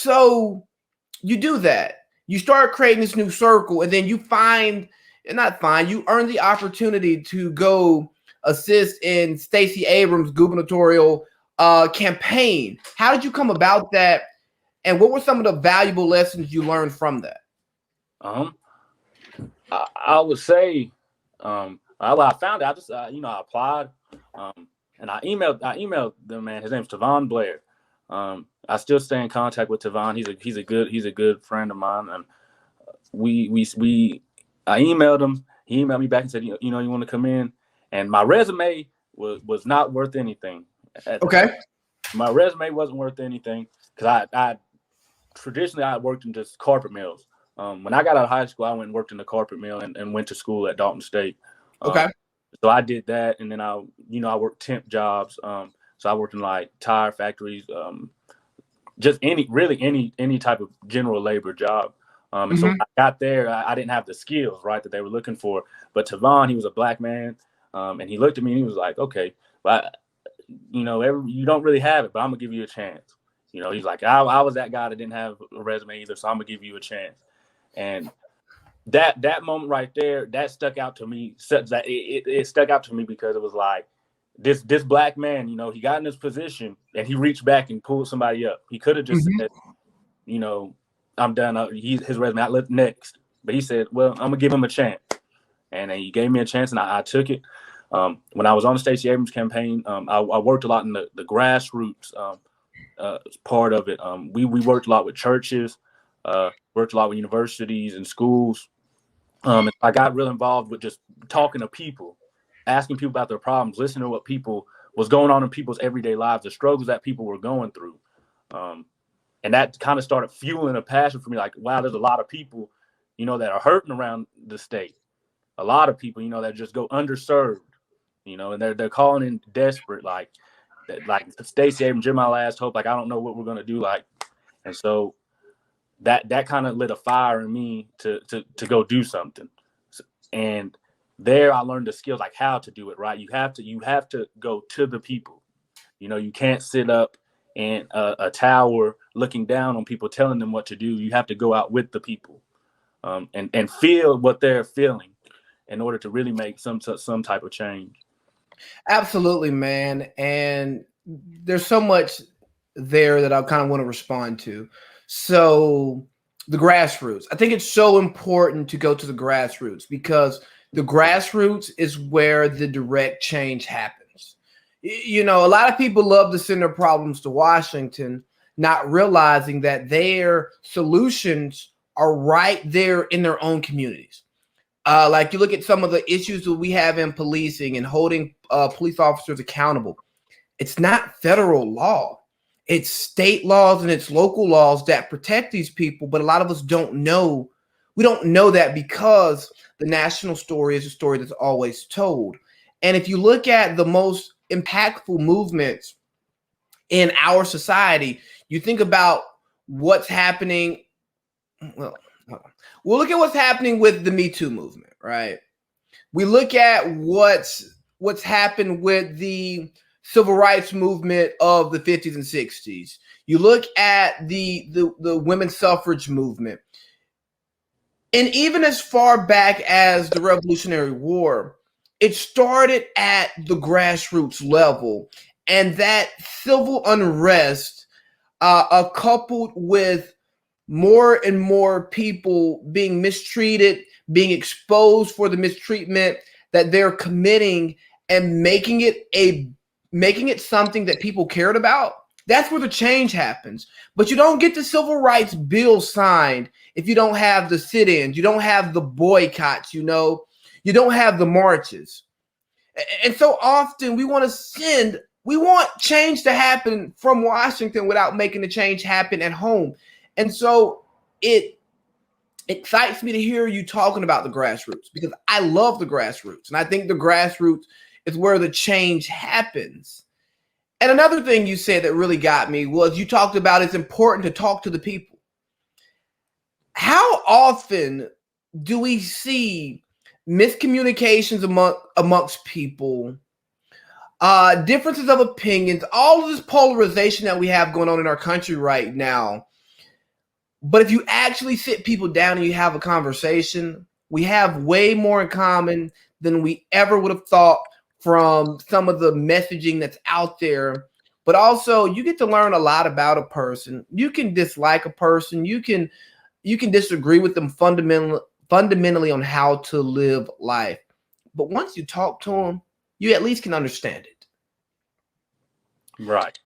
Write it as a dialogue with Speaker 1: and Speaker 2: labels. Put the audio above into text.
Speaker 1: So you do that. You start creating this new circle, and then you you earn the opportunity to go assist in Stacey Abrams' gubernatorial campaign. How did you come about that? And what were some of the valuable lessons you learned from that?
Speaker 2: Um, I would say, I found it. I just, I applied, and I emailed the man. His name's Tavon Blair. I still stay in contact with Tavon. He's a good friend of mine, and I emailed him. He emailed me back and said, you want to come in, and my resume was not worth anything at the
Speaker 1: Okay.
Speaker 2: time. My resume wasn't worth anything because I traditionally I worked in just carpet mills. When I got out of high school, I went and worked in the carpet mill and went to school at Dalton State.
Speaker 1: Okay.
Speaker 2: So I did that, and then I worked temp jobs. So I worked in like tire factories, just any type of general labor job. And so when I got there, I didn't have the skills, right, that they were looking for. But Tavon, he was a black man, and he looked at me and he was like, okay, but you don't really have it, but I'm gonna give you a chance. He's like, I was that guy that didn't have a resume either, so I'm gonna give you a chance. And that moment right there, that stuck out to me. It stuck out to me because it was like this black man, he got in this position and he reached back and pulled somebody up. He could have just said, I'm done. His resume, I left next. But he said, well, I'm gonna give him a chance. And he gave me a chance, and I took it. When I was on the Stacey Abrams campaign, I worked a lot in the grassroots part of it. We worked a lot with churches, worked a lot with universities and schools. And I got real involved with just talking to people, asking people about their problems, listening to what was going on in people's everyday lives, the struggles that people were going through. And that kind of started fueling a passion for me. Like, wow, there's a lot of people, that are hurting around the state. A lot of people, that just go underserved, and they're calling in desperate, like Stacey Abrams, you're my last hope. Like, I don't know what we're gonna do. Like, and so that kind of lit a fire in me to go do something. And there I learned the skills, like how to do it, right? You have to go to the people. You can't sit up in a tower looking down on people, telling them what to do. You have to go out with the people, and feel what they're feeling in order to really make some type of change.
Speaker 1: Absolutely, man. And there's so much there that I kind of want to respond to. So the grassroots, I think it's so important to go to the grassroots because the grassroots is where the direct change happens. A lot of people love to send their problems to Washington, not realizing that their solutions are right there in their own communities. Like you look at some of the issues that we have in policing and holding police officers accountable. It's not federal law. It's state laws and it's local laws that protect these people. But a lot of us don't know. We don't know that because the national story is a story that's always told. And if you look at the most impactful movements in our society, you think about what's happening. Well, we'll look at what's happening with the Me Too movement, right? We look at what's happened with the civil rights movement of the 50s and 60s. You look at the women's suffrage movement. And even as far back as the Revolutionary War, it started at the grassroots level. And that civil unrest, coupled with more and more people being mistreated, being exposed for the mistreatment that they're committing, and making it something that people cared about, that's where the change happens. But you don't get the civil rights bill signed if you don't have the sit-ins, you don't have the boycotts, you don't have the marches. And so often we want change to happen from Washington without making the change happen at home. And so it excites me to hear you talking about the grassroots because I love the grassroots. And I think the grassroots is where the change happens. And another thing you said that really got me was you talked about it's important to talk to the people. How often do we see miscommunications amongst people, differences of opinions, all of this polarization that we have going on in our country right now? But if you actually sit people down and you have a conversation, we have way more in common than we ever would have thought from some of the messaging that's out there. But also, you get to learn a lot about a person. You can dislike a person. You can disagree with them fundamentally on how to live life. But once you talk to them, you at least can understand it.
Speaker 2: Right.